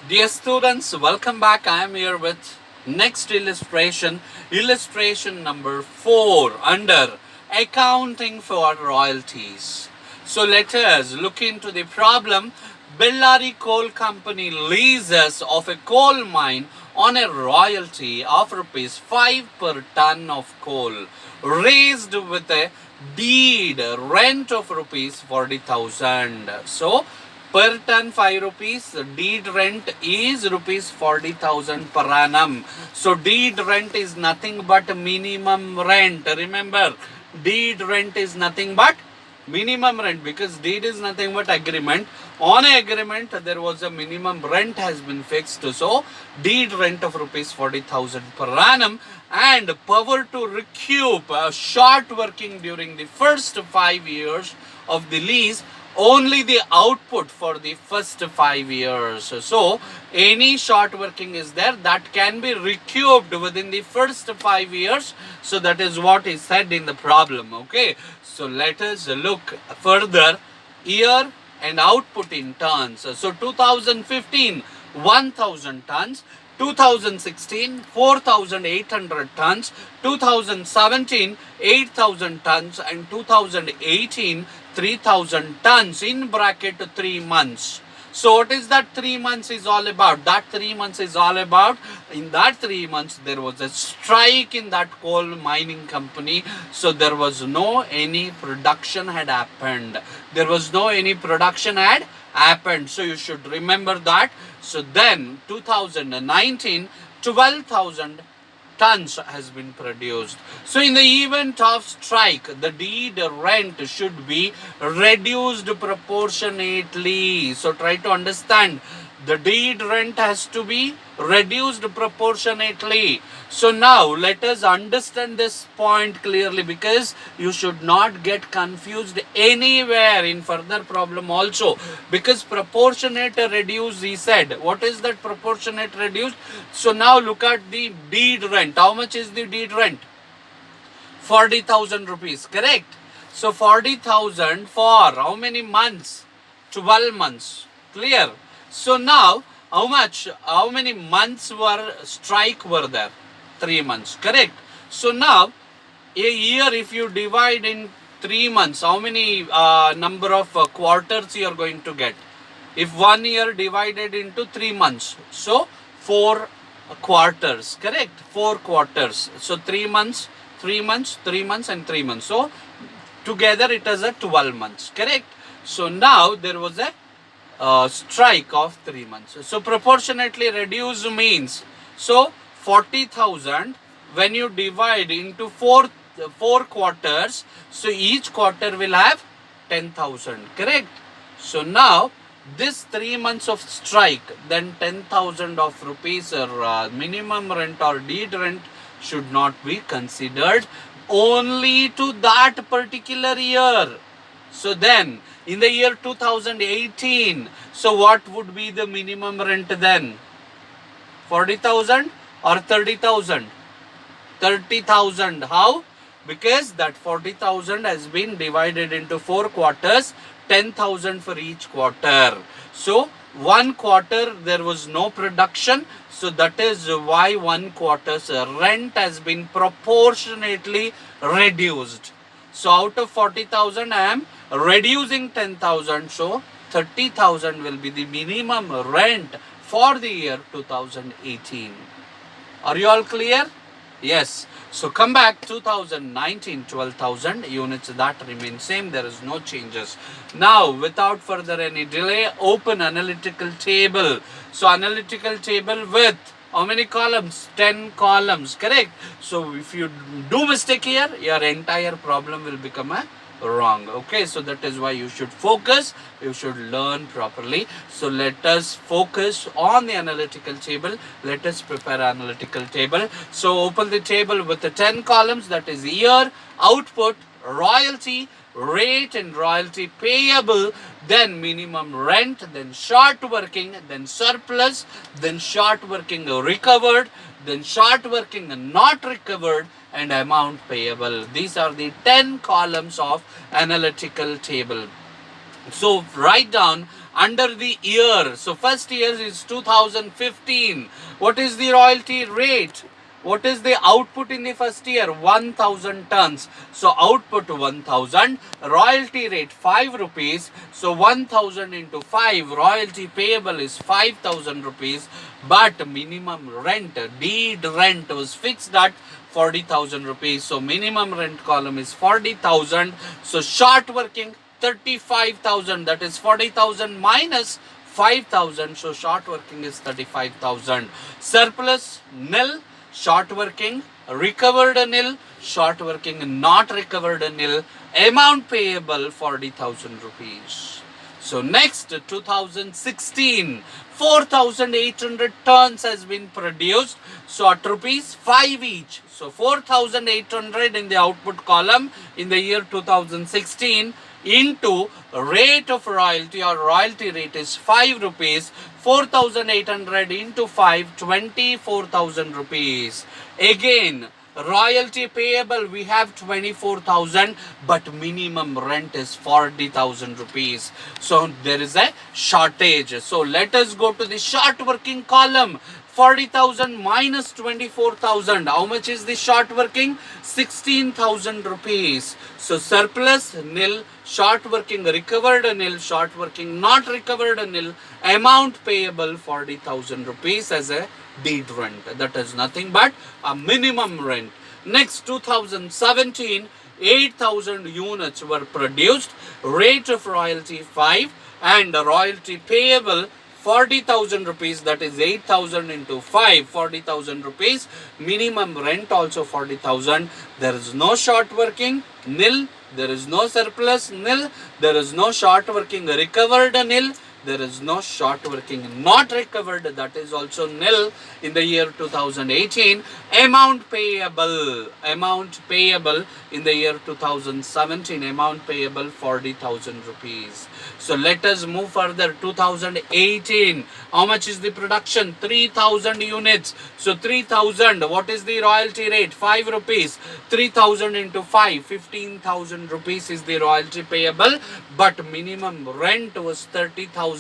Dear students, welcome back. I am here with next illustration, illustration number 4 under accounting for royalties. So let us look into the problem. Bellary Coal Company leases of a coal mine on a royalty of rupees 5 per ton of coal raised with a deed rent of rupees 40,000. So per ton 5 rupees, deed rent is rupees 40,000 per annum. So deed rent is nothing but minimum rent. Remember, deed rent is nothing but minimum rent, because deed is nothing but agreement. On a agreement there was a minimum rent has been fixed. So deed rent of rupees 40,000 per annum, and power to recoup short working during the first 5 years of the lease, only the output for the first 5 years. So any short working is there that can be recouped within the first 5 years. So that is what is said in the problem. Okay, so let us look further. Year and output in tons. So 2015 1000 tons, 2016 4800 tons, 2017 8000 tons, and 2018 3000 tons in bracket 3 months. So what is that 3 months is all about? That 3 months is all about, in that 3 months there was a strike in that coal mining company. So there was no any production had happened. There was no any production had happened. So you should remember that. So then 2019 12,000 tons has been produced. So in the event of strike, the deed rent should be reduced proportionately. So try to understand, the deed rent has to be reduced proportionately. So now let us understand this point clearly, because you should not get confused anywhere in further problem also. Because proportionate reduce, he said, what is that proportionate reduced? So now look at the deed rent. How much is the deed rent? 40,000 rupees, correct? So 40,000 for how many months? 12 months. Clear? So now how many months were strike were there? 3 months, correct? So now a year, if you divide in 3 months, how many number of quarters you are going to get? If 1 year divided into 3 months, so 4 quarters, correct? 4 quarters. So 3 months, 3 months, 3 months, and 3 months. So together it is a 12 months, correct? So now there was a strike of 3 months. So proportionately reduced means, so 40,000 when you divide into 4 quarters, so each quarter will have 10,000, correct? So now this 3 months of strike, then 10,000 of rupees or minimum rent or deed rent should not be considered only to that particular year. So then in the year 2018, so what would be the minimum rent then? 40,000 or 30,000? 30,000. How? Because that 40,000 has been divided into 4 quarters, 10,000 for each quarter. So 1 quarter there was no production. So that is why 1 quarter's rent has been proportionately reduced. So out of 40,000 I am reducing 10,000. So 30,000 will be the minimum rent for the year 2018. Are you all clear? Yes. So come back 2019 12,000 units, that remains same. There is no changes. Now without further any delay, open analytical table. So analytical table with how many columns? 10 columns, correct? So if you do mistake here, your entire problem will become a wrong. Okay, so that is why you should focus, you should learn properly. So let us focus on the analytical table. Let us prepare analytical table. So open the table with the 10 columns, that is year, output, royalty, rate and royalty payable, then minimum rent, then short working, then surplus, then short working recovered, then short working not recovered, and amount payable. These are the 10 columns of analytical table. So write down under the year. So first year is 2015. What is the royalty rate? What is the output in the first year? 1000 tons. So output 1000, royalty rate 5 rupees. So 1000 into 5, royalty payable is 5000 rupees. But minimum rent, deed rent was fixed at 40,000 rupees. So minimum rent column is 40,000. So short working 35,000, that is 40,000 minus 5,000. So short working is 35,000. Surplus nil, short working recovered nil, short working not recovered nil. Amount payable 40,000 rupees. So next 2016, 4,800 tons has been produced. So at rupees 5 each. So 4,800 in the output column in the year 2016 into rate of royalty, or royalty rate is 5 rupees. 4,800 into 5, 24,000 rupees. Again, royalty payable we have 24,000, but minimum rent is 40,000 rupees. So there is a shortage. So let us go to the short working column. 40,000 minus 24,000. How much is the short working? 16,000 rupees. So surplus nil, short working recovered nil, short working not recovered nil. Amount payable 40,000 rupees as a deed rent. That is nothing but a minimum rent. Next 2017, 8,000 units were produced. Rate of royalty 5 and royalty payable 40,000 rupees, that is 8,000 into 5, 40,000 rupees. Minimum rent also 40,000. There is no short working, nil. There is no surplus, nil. There is no short working recovered, nil. There is no short working not recovered, that is also nil in the year 2018. Amount payable in the year 2017, amount payable 40,000 rupees. So let us move further. 2018, how much is the production? 3,000 units. So 3,000, what is the royalty rate? 5 rupees. 3,000 into 5, 15,000 rupees is the royalty payable, but minimum rent was 30,000.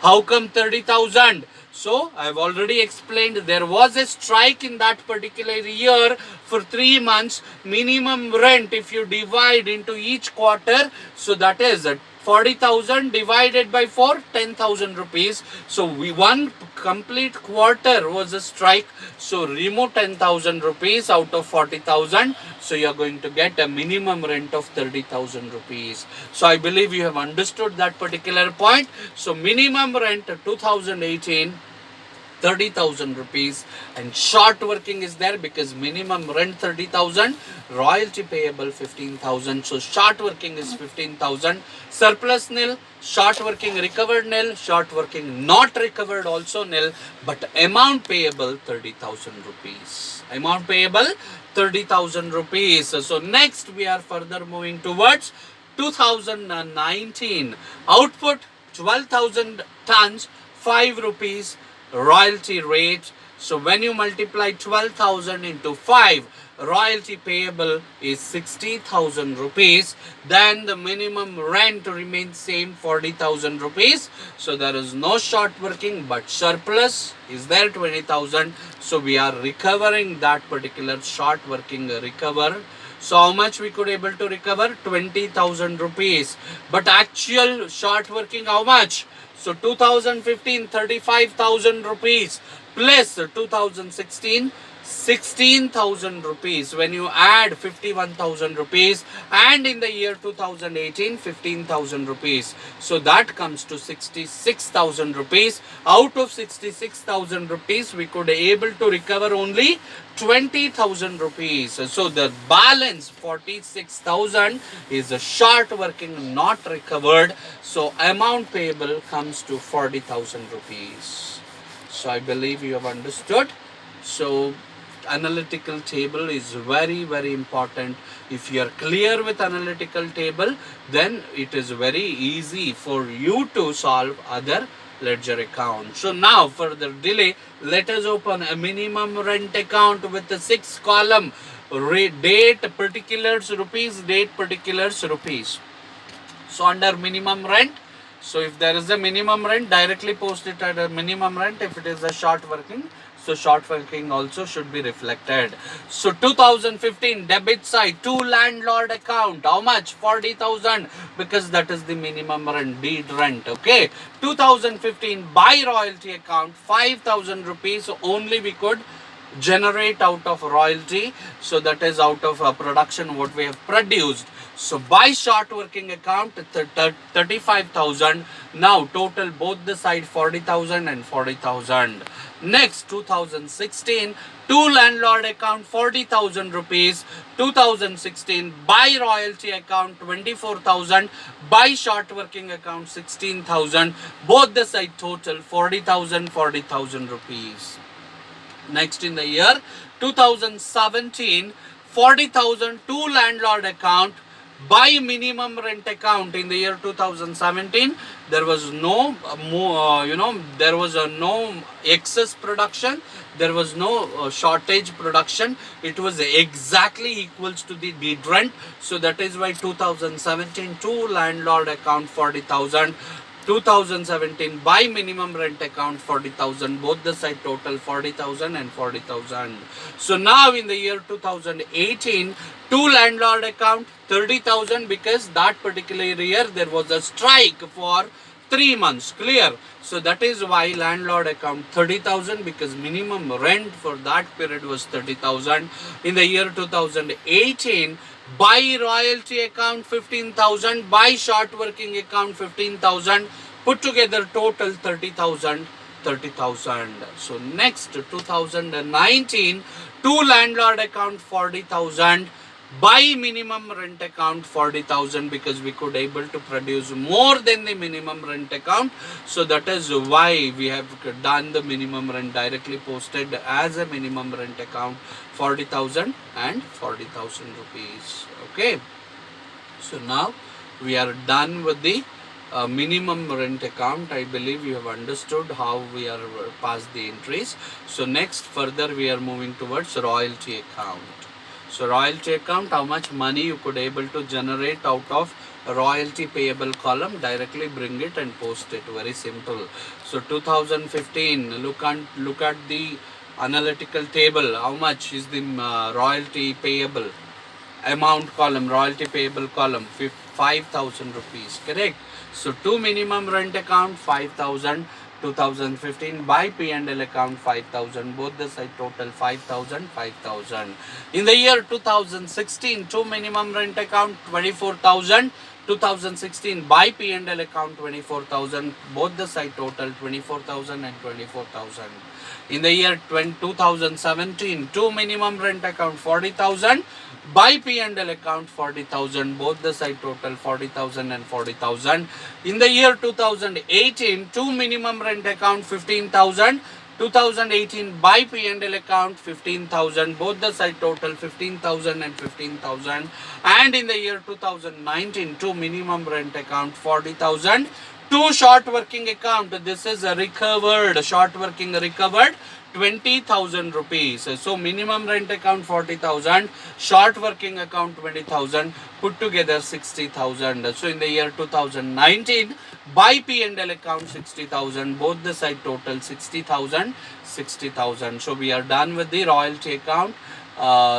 How come 30,000? So I have already explained, there was a strike in that particular year for 3 months. Minimum rent, if you divide into each quarter, so that is 40,000 divided by 4, 10,000 rupees. So one complete quarter was a strike. So remove 10,000 rupees out of 40,000. So you are going to get a minimum rent of 30,000 rupees. So I believe you have understood that particular point. So minimum rent 2018, 30,000 rupees, and short working is there because minimum rent 30,000, royalty payable 15,000. So short working is 15,000, surplus nil, short working recovered nil, short working not recovered also nil, but amount payable 30,000 rupees. Amount payable 30,000 rupees. So next we are further moving towards 2019. Output 12,000 tons, 5 rupees royalty rate. So when you multiply 12,000 into 5, royalty payable is 60,000 rupees. Then the minimum rent remains same, 40,000 rupees. So there is no short working, but surplus is there 20,000. So we are recovering that particular short working recover. So how much we could able to recover? 20,000 rupees. But actual short working how much? So 2015, 35,000 rupees plus 2016, 16,000 rupees. When you add 51,000 rupees, and in the year 2018, 15,000 rupees. So that comes to 66,000 rupees. Out of 66,000 rupees, we could able to recover only 20,000 rupees. So the balance 46,000 is a short working not recovered. So amount payable comes to 40,000 rupees. So I believe you have understood. So analytical table is very, very important. If you are clear with analytical table, then it is very easy for you to solve other ledger account. So now further delay, let us open a minimum rent account with the 6 column. Date particulars rupees, date particulars rupees. So under minimum rent, So if there is a minimum rent, directly post it at a minimum rent. If it is a short working, so short working also should be reflected. So 2015 debit side to landlord account. How much? 40,000, because that is the minimum rent, deed rent. Okay. 2015 buy royalty account 5,000 rupees. So only we could generate out of royalty. So that is out of production what we have produced. So by short working account 35,000. Now total both the side 40,000 and 40,000. Next 2016 to landlord account 40,000 rupees. 2016 by royalty account 24,000. By short working account 16,000. Both the side total 40,000 rupees. Next in the year 2017 40,000 to landlord account. By minimum rent account in the year 2017 there was no there was no excess production, there was no shortage production. It was exactly equals to the deed rent. So that is why 2017 to landlord account 40,000. 2017 by minimum rent account 40,000. Both the side total 40,000 and 40,000. So now in the year 2018 to landlord account 30,000, because that particular year there was a strike for 3 months. Clear? So that is why landlord account 30,000, because minimum rent for that period was 30,000. In the year 2018 by royalty account 15,000, by short working account 15,000, put together total 30,000. So next 2019 to landlord account 40,000, by minimum rent account 40,000, because we could able to produce more than the minimum rent account. So that is why we have done the minimum rent, directly posted as a minimum rent account 40,000 and 40,000 rupees. Okay. So now we are done with the minimum rent account. I believe you have understood how we are past the entries. So next further we are moving towards royalty account. So royalty account, how much money you could able to generate out of royalty payable column, directly bring it and post it. Very simple. So 2015, look at the analytical table. How much is the royalty payable amount column, royalty payable column? 5,000 rupees. Correct. So to minimum rent account 5,000. 2015 by P&L account 5,000. Both the side total 5,000. In the year 2016 to minimum rent account 24,000. 2016 by P&L account 24,000. Both the side total 24,000 and 24,000. In the year 2017 to minimum rent account 40,000. By P&L account 40,000. Both the side total 40,000 and 40,000. In the year 2018 to minimum rent account 15,000. 2018 by P&L account 15,000. Both the side total 15,000 and 15,000. And in the year 2019 to minimum rent account 40,000. To short working account, this is a recovered, short working recovered 20,000 rupees. So minimum rent account 40,000, short working account 20,000, put together 60,000. So in the year 2019 by P&L account 60,000, both the side total 60,000. So we are done with the royalty account.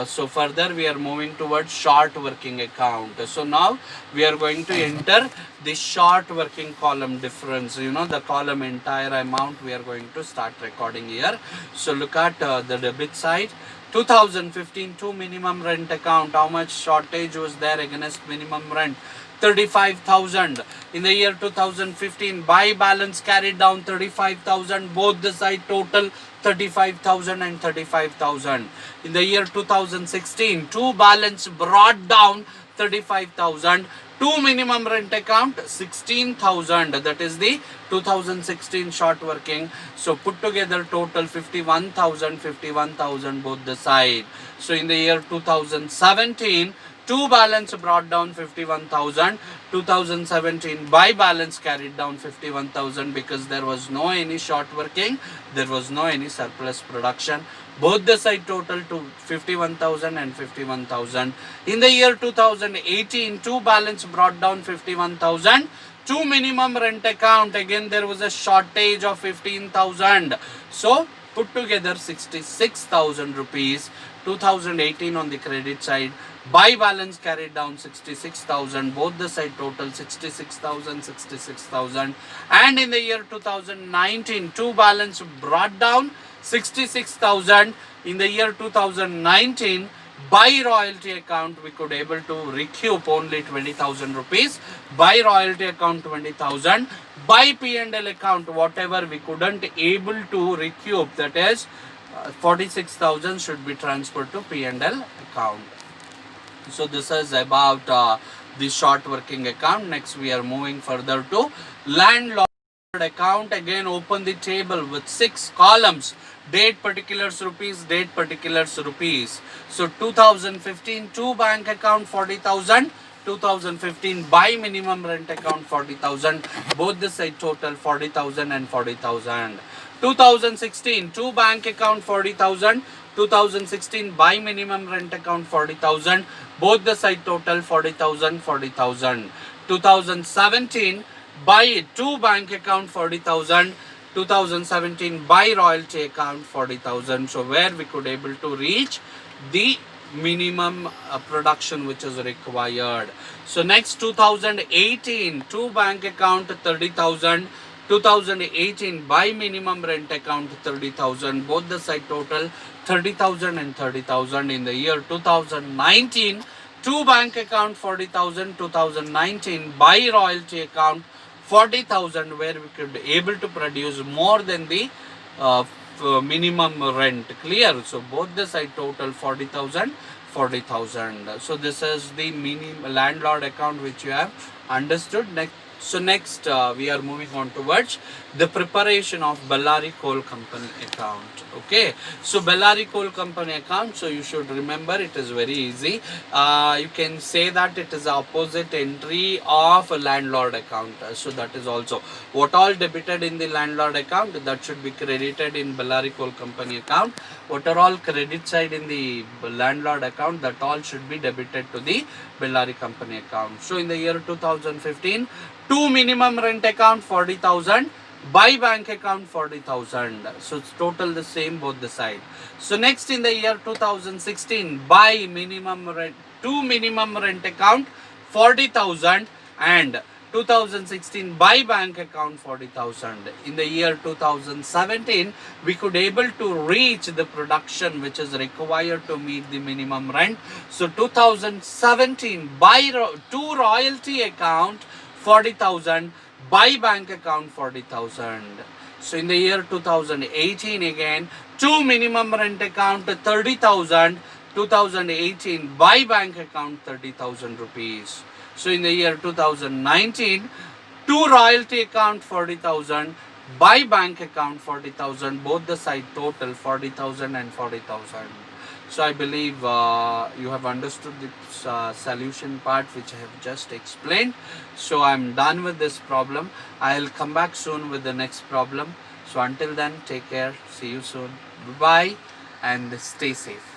So further we are moving towards short working account. So now we are going to enter the short working column difference. The column entire amount we are going to start recording here. So look at the debit side. 2015 to minimum rent account, how much shortage was there against minimum rent? 35,000. In the year 2015 by balance carried down 35,000. Both the side total 35,000 and 35,000. In the year 2016 to balance brought down 35,000. To minimum rent account 16,000. That is the 2016 short working. So put together total 51,000 both the side. So in the year 2017 to balance brought down 51,000. 2017 by balance carried down 51,000, because there was no any short working, there was no any surplus production. Both the side total to 51,000 and 51,000. In the year 2018 to balance brought down 51,000. Two minimum rent account, again there was a shortage of 15,000. So put together 66,000 rupees. 2018 on the credit side. Buy balance carried down 66,000. Both the side total 66,000, 66,000. And in the year 2019, two balance brought down 66,000. In the year 2019, by royalty account we could able to recoup only 20,000 rupees. By royalty account 20,000. By P&L account whatever we couldn't able to recoup, that is 46,000 should be transferred to P&L account. So this is about the short working account. Next we are moving further to landlord account. Again open the table with 6 columns. Date particulars rupees, date particulars rupees. So 2015 two bank account 40,000. 2015 by minimum rent account 40,000. Both the side total 40,000 and 40,000. 2016 two bank account 40,000. 2016 by minimum rent account 40,000. Both the side total 40,000, 40,000. 2017 by two bank account 40,000. 2017 by royalty account 40,000. So where we could able to reach the minimum production which is required. So next 2018 two bank account 30,000. 2018 by minimum rent account 30,000. Both the side total 30,000 and 30,000. In the year 2019 two bank account 40,000. 2019 by royalty account 40,000, where we could able to produce more than the minimum rent. Clear? So both the side total 40,000, 40,000. So this is the minimum landlord account which you have understood. Next we are moving on towards the preparation of Bellary Coal Company account. Okay, so Bellary Coal Company account, so you should remember it is very easy. You can say that it is the opposite entry of a landlord account. So that is also what all debited in the landlord account, that should be credited in Bellary Coal Company account. What are all credit side in the landlord account, that all should be debited to the Bellary Company account. So in the year 2015 two minimum rent account 40,000. By bank account 40,000. So it's total the same both the side. So next in the year 2016 by minimum rent, two minimum rent account 40,000, and 2016 by bank account 40,000. In the year 2017 we could able to reach the production which is required to meet the minimum rent. So 2017 by two royalty account 40,000. By bank account 40,000. So in the year 2018 again two minimum rent account 30,000. 2018 by bank account 30,000 rupees. So in the year 2019 two royalty account 40,000. By bank account 40,000. Both the side total 40,000 and 40,000. So I believe you have understood the solution part which I have just explained. So I'm done with this problem. I'll come back soon with the next problem. So until then, take care. See you soon. Bye-bye and stay safe.